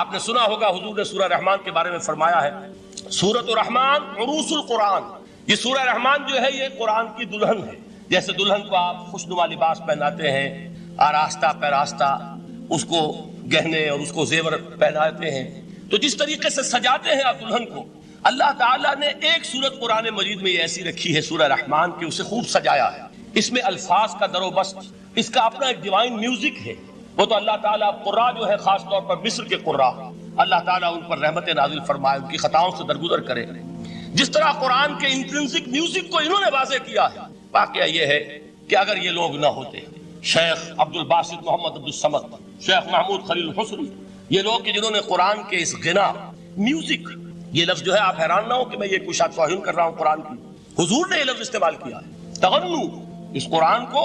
آپ نے سنا ہوگا حضور نے سورہ رحمان کے بارے میں فرمایا ہے سورۃ الرحمان عروس القرآن. یہ سورہ رحمان جو ہے یہ قرآن کی دلہن ہے. جیسے دلہن کو آپ خوشنما لباس پہناتے ہیں، آراستہ پیراستہ اس کو گہنے اور اس کو زیور پہناتے ہیں، تو جس طریقے سے سجاتے ہیں آپ دلہن کو، اللہ تعالیٰ نے ایک سورت قرآن مجید میں یہ ایسی رکھی ہے سورہ رحمان کی، اسے خوب سجایا ہے. اس میں الفاظ کا در و بست، اس کا اپنا ایک ڈیوائن میوزک ہے. وہ تو اللہ تعالیٰ قراء جو ہے خاص طور پر مصر کے قراء، اللہ تعالیٰ ان پر رحمت نازل فرمائے، ان کی خطاؤں سے درگزر کرے. جس طرح قرآن کے انٹرنسک میوزک کو انہوں نے واضح کیا ہے. واقعہ یہ ہے کہ اگر یہ لوگ نہ ہوتے، شیخ عبد الباسط محمد عبد الصمد، شیخ محمود خلیل الحسنی، یہ لوگ کہ جنہوں نے قرآن کے اس غنا میوزک، یہ لفظ جو ہے آپ حیران نہ ہو کہ میں یہ کوئی توہین کر رہا ہوں قرآن کی، حضور نے یہ لفظ استعمال کیا ہے. تغنو، اس قرآن کو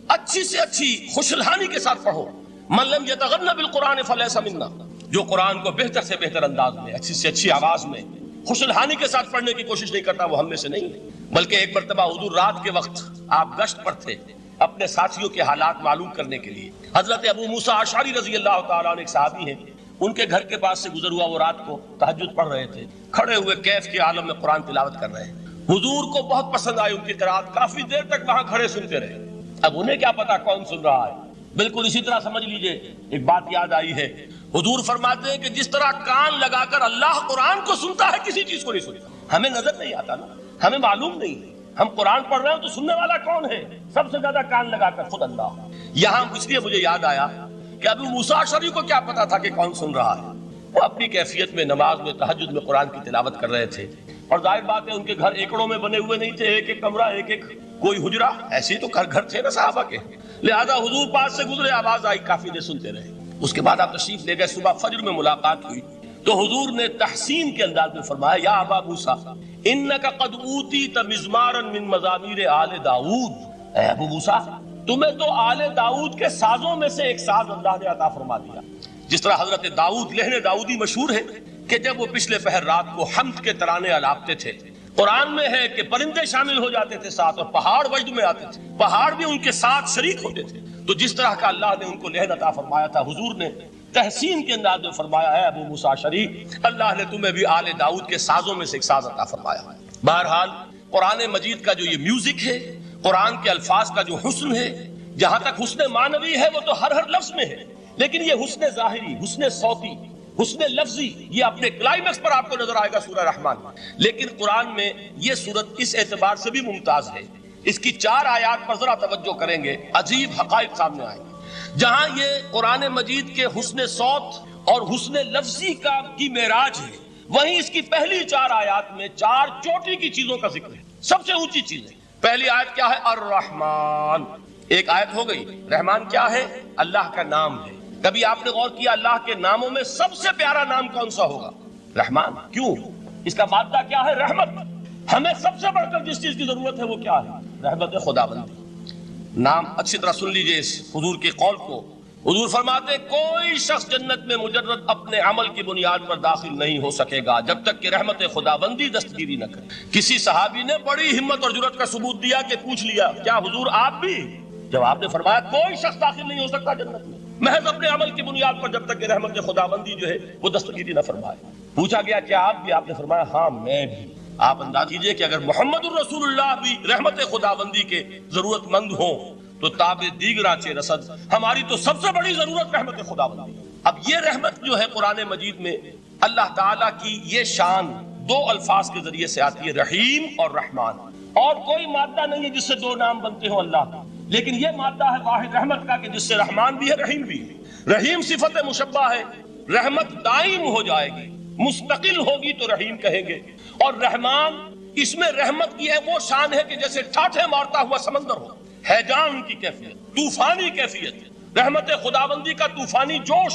اچھی سے اچھی خوشلحانی کے ساتھ پڑھو. من لم یتغن بالقرآن فلیس منا، جو قرآن کو بہتر سے بہتر انداز میں، اچھی سے اچھی آواز میں، خوشلحانی کے ساتھ پڑھنے کی کوشش نہیں کرتا، وہ ہم میں سے نہیں ہے. بلکہ ایک مرتبہ حضور رات کے وقت آپ گشت پر تھے اپنے ساتھیوں کے حالات معلوم کرنے کے لیے. حضرت ابو موسیٰ اشعری رضی اللہ تعالیٰ عنہ ایک صحابی ہیں، ان کے گھر کے پاس سے گزر ہوا، وہ رات کو تہجد پڑھ رہے تھے، کھڑے ہوئے کیف کے عالم میں قرآن تلاوت کر رہے ہیں. حضور کو بہت پسند آئی ان کی قرات، کافی دیر تک وہاں کھڑے سنتے رہے. اب انہیں کیا پتا کون سن رہا ہے. بالکل اسی طرح سمجھ لیجئے ایک بات یاد آئی ہے، حضور فرماتے ہیں کہ جس طرح کان لگا کر اللہ قرآن کو سنتا ہے کسی چیز کو نہیں سنتا. ہمیں نظر نہیں آتا نا، ہمیں معلوم نہیں ہے، ہم قرآن پڑھ رہے ہیں تو سننے والا کون ہے؟ سب سے زیادہ کان لگا کر خود اللہ. یہاں اس لیے مجھے یاد آیا کہ ابو موسیٰ اشعری کو کیا پتا تھا کہ کون سن رہا ہے. وہ اپنی کیفیت میں نماز میں تہجد میں قرآن کی تلاوت کر رہے تھے، اور ظاہر بات ہے ان کے گھر ایکڑوں میں بنے ہوئے نہیں تھے، ایک ایک کمرہ، ایک ایک کوئی حجرہ، ایسے تو گھر تھے نا صحابہ کے. لہذا حضور پاس سے گزرے، آواز آئی، کافی دیر سنتے رہے. اس کے بعد آپ تشریف لے گئے، صبح فجر میں ملاقات ہوئی تو حضور نے تحسین کے انداز میں فرمایا، یا ابا موسیٰ انک قد اوتیت مزمارا من مزامیر آل داؤد. اے ابو موسیٰ، تمہیں تو آل داؤد کے سازوں میں سے ایک ساز اللہ نے عطا فرما دیا. جس طرح حضرت داؤد، لہن داؤدی مشہور ہے کہ جب وہ پچھلے پہر رات کو حمد کے ترانے الاپتے تھے، قرآن میں ہے کہ پرندے شامل ہو جاتے تھے ساتھ، اور پہاڑ وجد میں آتے تھے، پہاڑ بھی ان کے ساتھ شریک ہوتے تھے. تو جس طرح کا اللہ نے ان کو لہن عطا فرمایا تھا، حضور نے تحسین کے انداز میں فرمایا ہے ابو موسیٰ اشعری، اللہ نے تمہیں بھی آل داؤد کے سازوں میں سے ایک ساز عطا فرمایا. بہرحال قرآن مجید کا جو یہ میوزک ہے، قرآن کے الفاظ کا جو حسن ہے، جہاں تک حسن معنوی ہے وہ تو ہر لفظ میں ہے، لیکن یہ حسن ظاہری، حسن صوتی، حسن لفظی، یہ اپنے کلائمیکس پر آپ کو نظر آئے گا سورہ رحمان. لیکن قرآن میں یہ سورت اس اعتبار سے بھی ممتاز ہے، اس کی 4 آیات پر ذرا توجہ کریں گے، عجیب حقائق سامنے آئیں گے. جہاں یہ قرآن مجید کے حسن صوت اور حسن لفظی کی معراج ہے، وہیں اس کی پہلی 4 آیات میں 4 چوٹی کی چیزوں کا ذکر ہے، سب سے اونچی چیز ہے. پہلی آیت کیا ہے؟ الرحمن. ایک آیت ہو گئی. رحمان کیا ہے؟ اللہ کا نام ہے. کبھی آپ نے غور کیا اللہ کے ناموں میں سب سے پیارا نام کون سا ہوگا؟ رحمان. کیوں؟ اس کا مادہ کیا ہے؟ رحمت. ہمیں سب سے بڑھ کر جس چیز کی ضرورت ہے وہ کیا ہے؟ رحمت خداوندی. نام اچھی طرح سن لیجئے اس حضور کے قول کو. حضور فرماتے کوئی شخص جنت میں مجرد اپنے عمل کی بنیاد پر داخل نہیں ہو سکے گا جب تک کہ رحمت خداوندی دستگیری نہ کرے. کسی صحابی نے بڑی ہمت اور جرأت کا ثبوت دیا کہ پوچھ لیا کیا حضور آپ بھی؟ جب آپ نے فرمایا کوئی شخص داخل نہیں ہو سکتا جنت میں محض اپنے عمل کی بنیاد پر جب تک کہ رحمت خداوندی جو ہے وہ دستگیری نہ فرمائے. پوچھا گیا کیا آپ بھی؟ آپ نے فرمایا ہاں میں بھی. آپ انداز کیجئے کہ اگر محمد الرسول اللہ بھی رحمت خداوندی کے ضرورت مند ہوں تو تاب دیگراں چے رسد، ہماری تو سب سے بڑی ضرورت رحمت خداوندی. اب یہ رحمت جو ہے قرآن مجید میں اللہ تعالیٰ کی یہ شان 2 الفاظ کے ذریعے سے آتی ہے، رحیم اور رحمان. اور کوئی مادہ نہیں ہے جس سے 2 نام بنتے ہوں اللہ، لیکن یہ مادہ ہے واحد رحمت کا کہ جس سے رحمان بھی ہے رحیم بھی ہے. رحیم صفت مشبہ ہے، رحمت دائم ہو جائے گی، مستقل ہوگی تو رحیم کہیں گے. اور رحمان، اس میں رحمت کی ہے وہ شان ہے کہ جیسے ٹھاٹھے مارتا ہوا سمندر ہو، ہیجان کی کیفیت، طوفانی کیفیت. رحمت خداوندی کا طوفانی جوش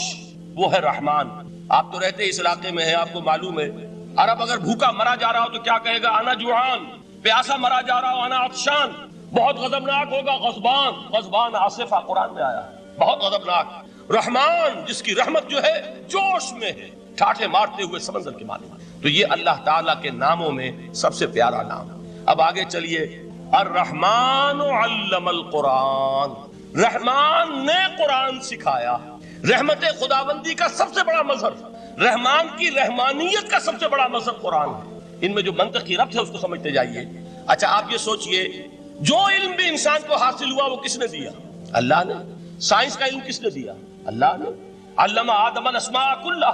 وہ ہے رحمان. آپ تو رہتے اس علاقے میں ہیں، آپ کو معلوم ہے عرب اگر بھوکا مرا جا رہا ہو تو کیا کہے گا؟ انا جوعان. پیاسا مرا جا رہا ہو انا عطشان. بہت غضبناک ہوگا غضبان. غضبان آصفہ قرآن میں آیا ہے، بہت غضبناک. رحمان جس کی رحمت جو ہے جوش میں ہے، ٹھاٹھے مارتے ہوئے سمندر کے مالک. تو یہ اللہ تعالیٰ کے ناموں میں سب سے پیارا نام. اب آگے چلیے. الرحمن علم القرآن. رحمان نے قرآن سکھایا. رحمت خداوندی کا سب سے بڑا مظہر رحمان کی رحمانیت کا سب سے بڑا مذہب قرآن ہے۔ ان میں جو منطقی ربط ہے اس کو سمجھتے جائیے۔ اچھا آپ یہ سوچئے، جو علم بھی انسان کو حاصل ہوا وہ کس نے دیا؟ اللہ نے۔ سائنس کا علم کس نے دیا؟ اللہ نے۔ علم آدم الاسماء کلھا،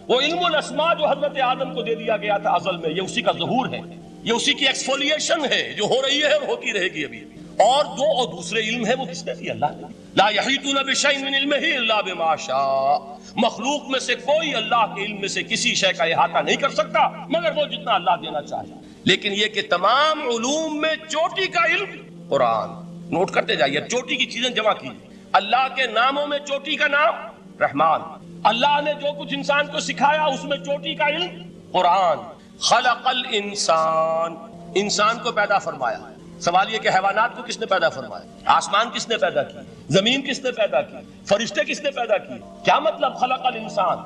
وہ علم الاسماء جو حضرت آدم کو دے دیا گیا تھا ازل میں، یہ اسی کا ظہور ہے، یہ اسی کی ایکسفولیشن ہے جو ہو رہی ہے اور ہوتی رہے گی ابھی۔ اور جو اور دوسرے علم ہے وہ کس نے دیا؟ اللہ نے۔ لا یحیطون بشیء من علمہ الا بما شاء، مخلوق میں سے کوئی اللہ کے علم میں سے کسی شے کا احاطہ نہیں کر سکتا مگر وہ جتنا اللہ دینا چاہے۔ لیکن یہ کہ تمام علوم میں چوٹی کا علم قرآن، نوٹ کرتے جائیے، چوٹی کی چیزیں جمع کیجیے۔ اللہ کے ناموں میں چوٹی کا نام رحمان، اللہ نے جو کچھ انسان کو سکھایا اس میں چوٹی کا علم قرآن۔ خلق الانسان، انسان کو پیدا فرمایا۔ سوال یہ کہ حیوانات کو کس نے پیدا فرمایا؟ آسمان کس نے پیدا کی؟ زمین کس نے پیدا کی؟ فرشتے کس نے پیدا کی؟ کیا مطلب خلق الانسان؟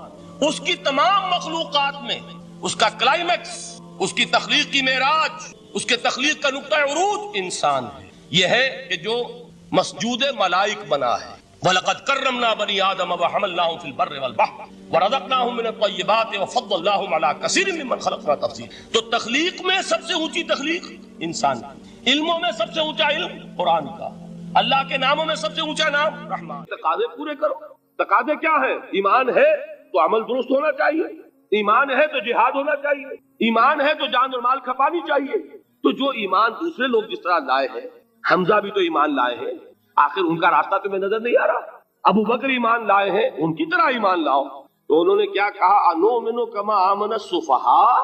اس کی تمام مخلوقات میں اس کا کلائمیکس، اس کی تخلیق کی معراج، اس کے تخلیق کا نقطہ عروج انسان ہے۔ یہ ہے کہ جو مسجود ملائک بنا ہے۔ وَلَقَدْ كَرَّمْنَا بَنِي آدَمَ وَحَمَلْنَاهُمْ فِي الْبَرِّ وَالْبَحْرِ وَرَزَقْنَاهُمْ مِنَ الطَّيِّبَاتِ وَفَضَّلْنَاهُمْ عَلَى كَثِيرٍ مِّمَّنْ خَلَقْنَا تَفْضِيلًا۔ تو تخلیق میں سب سے اونچی تخلیق انسان کی، علموں میں سب سے اونچا علم قرآن کا، اللہ کے ناموں میں سب سے اونچا نام رحمان۔ تقاضے پورے کرو۔ تقاضے کیا ہے؟ ایمان ہے تو عمل درست ہونا چاہیے، ایمان ہے تو جہاد ہونا چاہیے، ایمان ہے تو جان اور مال کھپانی چاہیے۔ تو جو ایمان دوسرے لوگ جس طرح لائے ہیں، حمزہ بھی تو ایمان لائے ہیں، آخر ان کا راستہ تمہیں نظر نہیں آ رہا؟ ابو بکر ایمان لائے ہیں، ان کی طرح ایمان لاؤ۔ تو انہوں نے کیا کہا؟ انؤمن کما آمن السفہاء،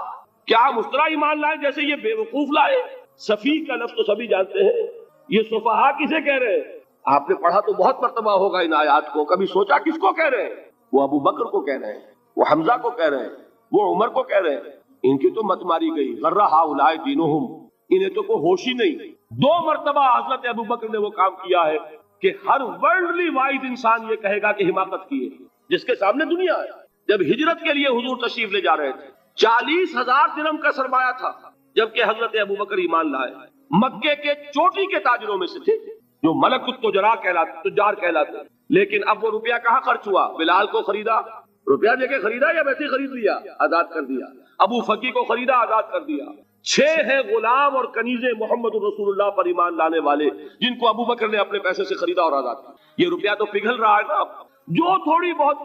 کیا ہم اس طرح ایمان لائے جیسے یہ بے وقوف لائے؟ سفیہ کا لفظ تو سبھی جانتے ہیں، یہ سفہاء کسے کہہ رہے ہیں؟ آپ نے پڑھا تو بہت مرتبہ ہوگا ان آیات کو، کبھی سوچا کس کو کہہ رہے ہیں؟ وہ ابو بکر کو کہہ رہے ہیں، وہ حمزہ کو کہہ رہے ہیں، وہ عمر کو کہہ رہے ہیں۔ ان کی تو مت ماری گئی، غر ہؤلاء دینہم، انہیں تو کوئی ہوش ہی نہیں۔ 2 مرتبہ حضرت ابو بکر نے وہ کام کیا ہے کہ ہر ورلڈلی وائز انسان یہ کہے گا کہ حماقت کی ہے، جس کے سامنے دنیا ہے۔ جب ہجرت کے لیے حضور تشریف لے جا رہے تھے، 40,000 درہم کا سرمایہ تھا، جبکہ حضرت ابو بکر ایمان لائے، مکے کے چوٹی کے تاجروں میں سے تھے، جو ملک التجار کہلاتے۔ لیکن اب وہ روپیہ کہاں خرچ ہوا؟ بلال کو خریدا، روپیہ دے کے خریدا یا ویسے خرید لیا؟ آزاد کر دیا۔ ابو فقی کو خریدا، آزاد کر دیا۔ 6 ہیں غلام اور کنیزیں محمد رسول اللہ پر ایمان لانے والے، جن کو ابو بکر نے اپنے پیسے سے خریدا اور آزاد کیا۔ یہ روپیہ تو پگھل رہا ہے نا، جو تھوڑی بہت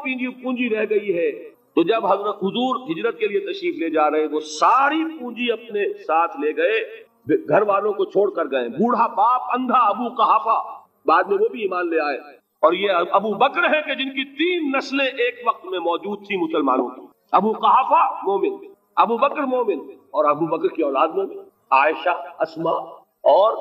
پونجی رہ گئی ہے۔ تو جب حضرت حضور ہجرت کے لیے تشریف لے جا رہے، وہ ساری پونجی اپنے ساتھ لے گئے، گھر والوں کو چھوڑ کر گئے۔ بوڑھا باپ اندھا ابو قحافہ، بعد میں وہ بھی ایمان لے آئے۔ اور یہ ابو بکر ہے کہ جن کی 3 نسلیں ایک وقت میں موجود تھی مسلمانوں کی۔ ابو قحافہ مومن، ابو بکر مومن، اور ابو بکر کی اولاد میں عائشہ، اسما اور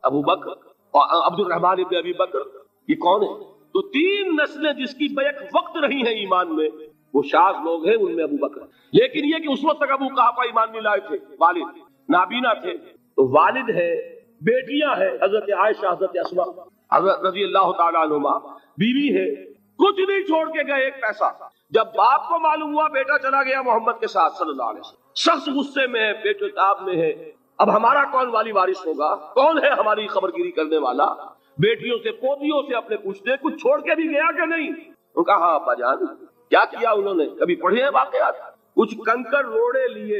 ابو بکر اور عبد الرحمن ابن ابی بکر، یہ کون ہے؟ تو 3 نسلیں جس کی بیک وقت رہی ہیں ایمان میں، وہ شاذ لوگ ہیں، ان میں ابو بکر۔ لیکن یہ کہ اس وقت تک ابو قحافہ ایمان نہیں لائے تھے، والد نابینا تھے، تو والد ہے، بیٹیاں ہیں، حضرت عائشہ، حضرت اسما، حضرت رضی اللہ تعالیٰ عنہما، بیوی ہے، کچھ نہیں چھوڑ کے گئے، ایک پیسہ۔ جب باپ کو معلوم ہوا بیٹا چلا گیا محمد کے ساتھ صلی اللہ علیہ وسلم، شخص غصے میں ہے، پیچ و تاب میں ہے، اب ہمارا کون والی وارث ہوگا؟ کون ہے ہماری خبرگیری کرنے والا؟ بیٹیوں سے پوتیوں سے اپنے پوچھتے کچھ چھوڑ کے بھی گیا کہ نہیں؟ ان کا ہاں ابا جان۔ کیا کیا انہوں نے؟ کبھی پڑھے ہیں واقعات؟ کچھ کنکر روڑے لیے،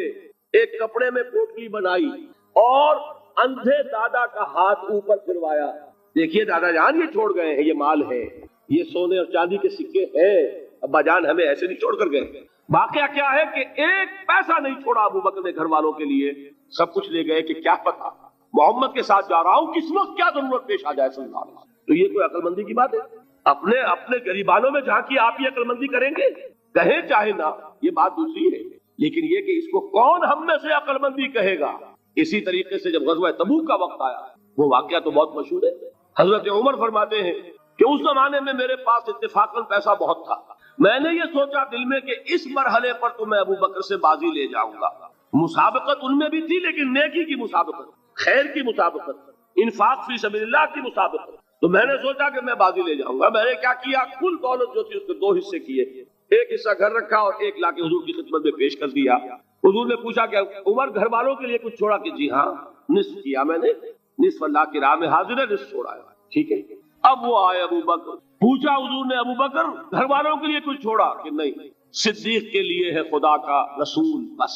ایک کپڑے میں پوٹلی بنائی اور اندھے دادا کا ہاتھ اوپر پھروایا، دیکھیے دادا جان یہ چھوڑ گئے ہیں، یہ مال ہے، یہ سونے اور چاندی کے سکے ہیں، ابا جان ہمیں ایسے نہیں چھوڑ کر گئے۔ واقعہ کیا ہے کہ ایک پیسہ نہیں چھوڑا ابو بکر نے گھر والوں کے لیے، سب کچھ لے گئے کہ کیا پتا محمد کے ساتھ جا رہا ہوں، کس وقت کیا ضرورت پیش آ جائے صلی اللہ علیہ وسلم۔ تو یہ کوئی عقل مندی کی بات ہے؟ اپنے غریبانوں میں جھانکی آپ یہ عقل مندی کریں گے؟ کہیں چاہے نہ، یہ بات دوسری ہے، لیکن یہ کہ اس کو کون ہم میں سے عقل مندی کہے گا؟ اسی طریقے سے جب غزوہ تبوک کا وقت آیا، وہ واقعہ تو بہت مشہور ہے۔ حضرت عمر فرماتے ہیں کہ اس زمانے میں میرے پاس اتفاقاً پیسہ بہت تھا، میں نے یہ سوچا دل میں کہ اس مرحلے پر تو میں ابو بکر سے بازی لے جاؤں گا۔ مسابقت ان میں بھی تھی، لیکن نیکی کی مسابقت، خیر کی مسابقت، انفاق فی سبیل اللہ کی مسابقت۔ تو میں نے سوچا کہ میں بازی لے جاؤں گا۔ میں نے کیا کیا، کل دولت جو تھی اس کے 2 حصے کیے، ایک حصہ گھر رکھا اور ایک لا کے حضور کی خدمت میں پیش کر دیا۔ حضور نے پوچھا کہ عمر گھر والوں کے لیے کچھ چھوڑا؟ کہ جی ہاں، نصف کیا میں نے، نصف اللہ کی راہ میں حاضر ہے، نصف چھوڑا ہے، ٹھیک ہے۔ اب وہ آئے ابو بکر، پوچھا حضور نے ابو بکر گھر والوں کے لیے کچھ چھوڑا؟ کہ نہیں۔ صدیق کے لیے ہے خدا کا رسول بس،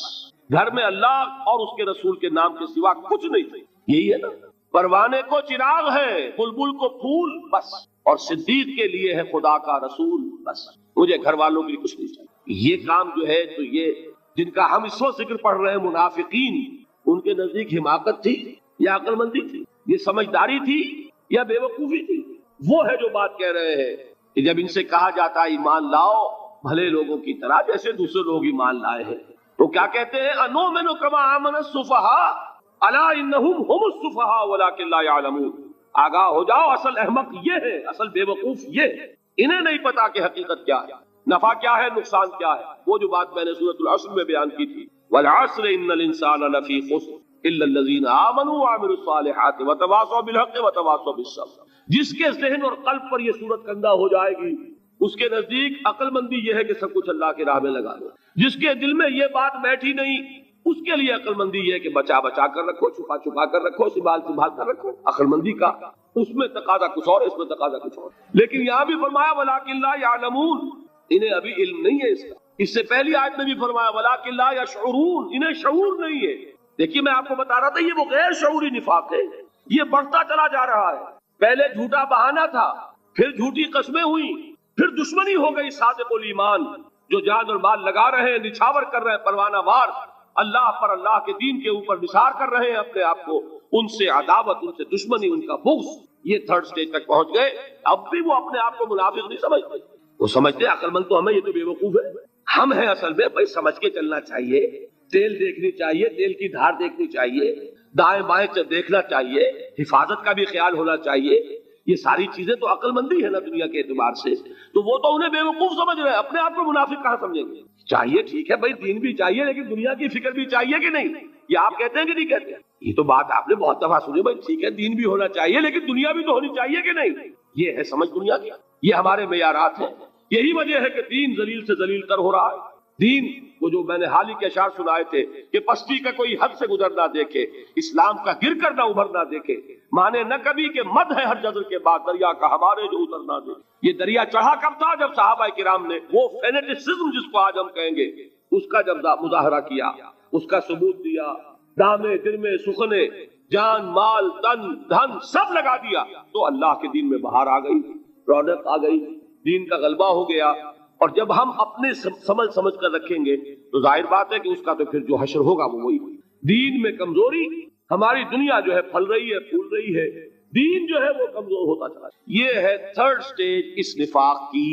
گھر میں اللہ اور اس کے رسول کے نام کے سوا کچھ نہیں، یہی ہے نا، پروانے کو چراغ ہے، بلبل کو پھول بس، اور صدیق کے لیے ہے خدا کا رسول بس، مجھے گھر والوں کے لیے کچھ نہیں چاہیے۔ یہ کام جو ہے تو یہ جن کا ہم اس وقت ذکر پڑھ رہے ہیں منافقین، ان کے نزدیک حماقت تھی یا عقل مندی تھی، یہ سمجھداری تھی یا بے وقوفی تھی؟ وہ ہے جو بات کہہ رہے ہیں کہ جب ان سے کہا جاتا ہے ایمان لاؤ بھلے لوگوں کی طرح جیسے دوسرے لوگ ایمان لائے ہیں، تو کیا کہتے ہیں؟ انؤمن کما آمن السفہاء الا انہم هم السفہاء ولکن لا یعلمون، آگاہ ہو جاؤ، اصل احمق یہ ہے، اصل بے وقوف یہ ہے، انہیں نہیں پتا کہ حقیقت کیا ہے، نفع کیا ہے، نقصان کیا ہے۔ وہ جو بات میں نے سورۃ العصر میں بیان کی تھی، والعصر ان الانسان لفی خسر الا الذین آمنوا وعملوا الصالحات وتواصوا بالحق وتواصوا بالصبر، جس کے ذہن اور قلب پر یہ صورت کندہ ہو جائے گی، اس کے نزدیک عقل مندی یہ ہے کہ سب کچھ اللہ کی راہ میں لگا دو، جس کے دل میں یہ بات بیٹھی نہیں، اس کے لیے عقل مندی یہ ہے کہ بچا بچا کر رکھو، چھپا چھپا کر رکھو، سنبھال سنبھال کر رکھو۔ عقل مندی کا اس میں تقاضا کچھ اور، اس میں تقاضا کچھ اور، لیکن یہاں بھی فرمایا وَلَٰكِن لَا يَعْلَمُونَ، انہیں ابھی علم نہیں ہے اس کا۔ اس سے پہلی آیت میں بھی فرمایا وَلَٰكِن لَا يَشْعُرُونَ، انہیں شعور نہیں ہے۔ دیکھیے میں آپ کو بتا رہا تھا یہ وہ غیر شعوری نفاق ہے، یہ بڑھتا چلا جا رہا ہے۔ پہلے جھوٹا بہانہ تھا، پھر جھوٹی قسمیں ہوئیں، پھر دشمنی ہو گئی صادق الایمان، جو جان اور مال لگا رہے ہیں، نچھاور کر رہے ہیں پروانہ وار، اللہ پر، اللہ کے دین کے اوپر نثار کر رہے ہیں اپنے آپ کو، ان سے عداوت، ان سے دشمنی، ان کا بغض، یہ تھرڈ سٹیج تک پہنچ گئے۔ اب بھی وہ اپنے آپ کو منافق نہیں سمجھتے، وہ سمجھتے عقل مند تو ہمیں، یہ تو بے وقوف ہے، ہم ہیں اصل میں بھائی، سمجھ کے چلنا چاہیے، تیل دیکھنی چاہیے، تیل کی دھار دیکھنی چاہیے، دائیں بائیں دیکھنا چاہیے، حفاظت کا بھی خیال ہونا چاہیے، یہ ساری چیزیں تو عقل مندی ہے نا دنیا کے اعتبار سے، تو وہ تو انہیں بے وقوف سمجھ رہے ہیں، اپنے آپ کو منافق کہاں سمجھیں گے؟ چاہیے ٹھیک ہے بھائی، دین بھی چاہیے لیکن دنیا کی فکر بھی چاہیے کہ نہیں؟ یہ آپ کہتے ہیں کہ نہیں کہتے ہیں؟ یہ تو بات آپ نے بہت دفعہ سنی بھائی، ٹھیک ہے دین بھی ہونا چاہیے لیکن دنیا بھی تو ہونی چاہیے کہ نہیں؟ یہ ہے سمجھ دنیا کی، یہ ہمارے معیارات ہیں۔ یہی وجہ ہے کہ دین ذلیل سے ذلیل تر ہو رہا ہے۔ دین وہ جو میں نے حال ہی کے اشعار سنائے تھے کہ پستی کا کوئی حد سے گزر نہ دیکھے، اسلام کا گر کر نہ ابھر نہ دیکھے، مانے نہ کبھی کہ مد ہے ہر جزر کے بعد دریا کا ہمارے جو اتر نہ دے۔ یہ دریا چڑھا کب تھا؟ جب صحابہ کرام نے وہ فینیٹسزم جس کو آج ہم کہیں گے، اس کا جب مظاہرہ کیا، اس کا ثبوت دیا، دامے درمے سخنے، جان مال تن دھن سب لگا دیا، تو اللہ کے دین میں بہار آ گئی، رونق آ گئی، دین کا غلبہ ہو گیا۔ اور جب ہم اپنے سمجھ کر رکھیں گے تو ظاہر بات ہے کہ اس کا تو پھر جو حشر ہوگا وہ وہی۔ دین میں کمزوری، ہماری دنیا جو ہے پھل رہی ہے، پھول رہی ہے، دین جو ہے وہ کمزور ہوتا چلا۔ یہ ہے تھرڈ سٹیج اس نفاق کی،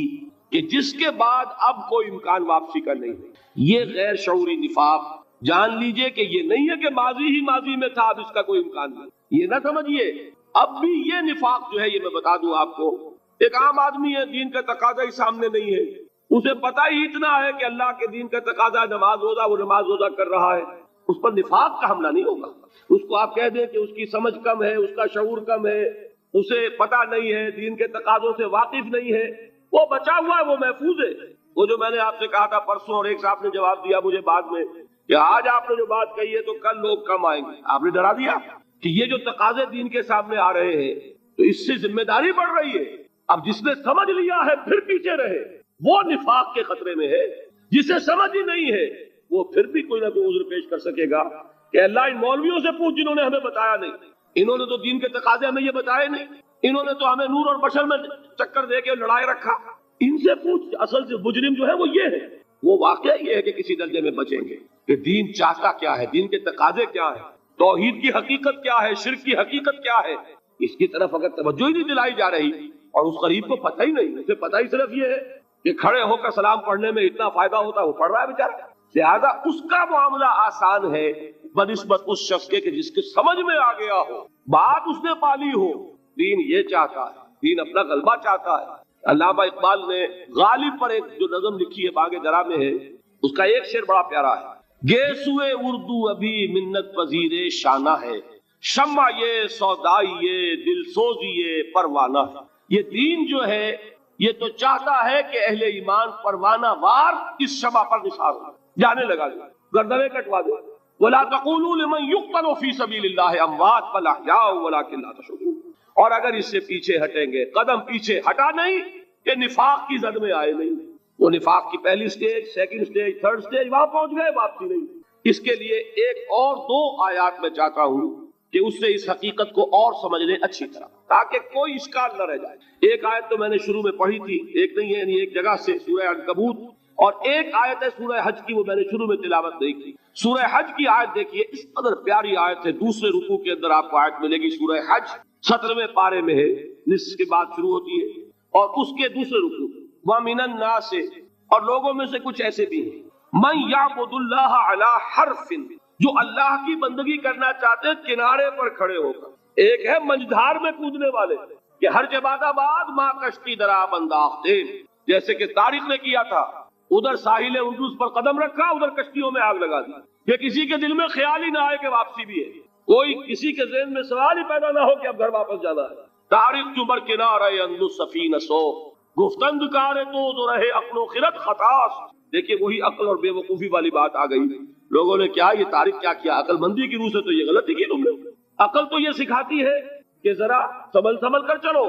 کہ جس کے بعد اب کوئی امکان واپسی کا نہیں ہے۔ یہ غیر شعوری نفاق، جان لیجئے کہ یہ نہیں ہے کہ ماضی ہی ماضی میں تھا اب اس کا کوئی امکان نہیں، یہ نہ سمجھیے۔ اب بھی یہ نفاق جو ہے، یہ میں بتا دوں آپ کو، ایک عام آدمی ہے، دین کا تقاضا ہی سامنے نہیں ہے، اسے پتہ ہی اتنا ہے کہ اللہ کے دین کا تقاضا نماز روزہ، وہ نماز روزہ کر رہا ہے، اس پر نفاق کا حملہ نہیں ہوگا۔ اس کو آپ کہہ دیں کہ اس کی سمجھ کم ہے، اس کا شعور کم ہے، اسے پتہ نہیں ہے، دین کے تقاضوں سے واقف نہیں ہے، وہ بچا ہوا ہے، وہ محفوظ ہے۔ وہ جو میں نے آپ سے کہا تھا پرسوں، اور ایک صاحب نے جواب دیا مجھے بعد میں کہ آج آپ نے جو بات کہی ہے تو کل لوگ کم آئیں گے، آپ نے ڈرا دیا کہ یہ جو تقاضے دین کے سامنے آ رہے ہیں تو اس سے ذمہ داری بڑھ رہی ہے۔ اب جس نے سمجھ لیا ہے پھر پیچھے رہے، وہ نفاق کے خطرے میں ہے۔ جسے سمجھ ہی نہیں ہے وہ پھر بھی کوئی نہ کوئی عذر پیش کر سکے گا کہ اللہ ان مولویوں سے پوچھ جنہوں نے ہمیں بتایا نہیں، انہوں نے تو دین کے تقاضے ہمیں یہ بتائے نہیں، انہوں نے تو ہمیں نور اور بشر میں چکر دے کے لڑائے رکھا، ان سے پوچھ۔ اصل سے مجرم جو ہے وہ یہ ہے، وہ واقعہ یہ ہے کہ کسی درجے میں بچیں گے کہ دین چاہتا کیا ہے، دین کے تقاضے کیا ہے، توحید کی حقیقت کیا ہے، شرک کی حقیقت کیا ہے، اس کی طرف اگر توجہ ہی نہیں دلائی جا رہی اور اس غریب کو پتہ ہی نہیں، اسے پتہ ہی صرف یہ ہے کہ کھڑے ہو کر سلام پڑھنے میں اتنا فائدہ ہوتا ہے، وہ پڑھ رہا ہے بیچارہ، لہذا اس کا معاملہ آسان ہے بنسبت اس شخص کے کہ جس کے سمجھ میں آ گیا ہو، بات اس نے پالی ہو، دین یہ چاہتا ہے، دین اپنا غلبہ چاہتا ہے۔ علامہ اقبال نے غالب پر ایک جو نظم لکھی ہے باغ درا میں ہے، اس کا ایک شعر بڑا پیارا ہے، گیسوئے اردو ابھی منت پذیر شانہ ہے، شمع یہ سودائی یہ دل سوزی یہ پروانہ ہے۔ یہ دین جو ہے یہ تو چاہتا ہے کہ اہل ایمان پروانہ وار اس شمع پر نثار ہو، جانے لگا دے، گردنیں کٹوا دے۔ وَلَا تَقُولُوا لِمَنْ يُقْتَلُ فِي سَبِيلِ اللَّهِ أَمْوَاتٌ بَلْ أَحْيَاءٌ وَلَٰكِن لَا تَشْعُرُونَ۔ اور اگر اس سے پیچھے ہٹیں گے، قدم پیچھے ہٹا نہیں کہ نفاق کی زد میں آئے نہیں، وہ نفاق کی پہلی stage, second stage, third stage, وہاں پہنچ گئے، واپسی نہیں۔ اس کے لیے ایک اور 2 آیات میں چاہتا ہوں کہ اس سے اس حقیقت کو اور سمجھ لیں اچھی طرح، تاکہ کوئی اشکال نہ رہ جائے۔ ایک آیت تو میں نے شروع میں پڑھی تھی، ایک نہیں ہے، یعنی ایک جگہ سے سورہ عنکبوت، اور ایک آیت ہے سورہ حج کی، وہ میں نے شروع میں تلاوت نہیں کی۔ سورہ حج کی آیت دیکھیے، اس قدر پیاری آیت ہے، دوسرے رکوع کے اندر آپ کو آیت ملے گی، سورہ حج 17ویں پارے میں ہے، نصف کے بعد شروع ہوتی ہے، اور اس کے دوسرے رکوع وَمِنَ النَّاسِ، اور لوگوں میں سے کچھ ایسے بھی ہیں، مَن يَعْبُدُ اللَّهَ عَلَى حَرْفٍ، جو اللہ کی بندگی کرنا چاہتے کنارے پر کھڑے ہو کر۔ ایک ہے منجھار میں کودنے والے کہ ہر جباد آباد ماں کشتی دراب انداختے، جیسے کہ طارق نے کیا تھا، ادھر ساحل اندلس پر قدم رکھا، ادھر کشتیوں میں آگ لگا دی، کہ کسی کے دل میں خیال ہی نہ آئے کہ واپسی بھی ہے، کوئی کسی کے ذہن میں سوال ہی پیدا نہ ہو کہ اب گھر واپس جانا ہے۔ طارق چبر کنارہ اندلس سفینہ سو، گفتند کارے تو رہے عقل و خرد خطاس۔ دیکھیے وہی عقل اور بے وقوفی والی بات آ گئی، لوگوں نے کیا یہ طارق کیا کیا، عقل مندی کی روح سے تو یہ غلطی کی تم نے۔ عقل تو یہ سکھاتی ہے کہ ذرا سنبھل کر چلو،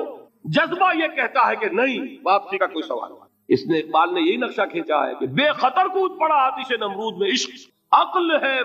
جذبہ یہ کہتا ہے کہ نہیں، واپسی کا کوئی سوال نہیں۔ اس نے اقبال نے یہی نقشہ کھینچا ہے کہ بے خطر کود پڑا آتش نمرود میں عشق، عقل ہے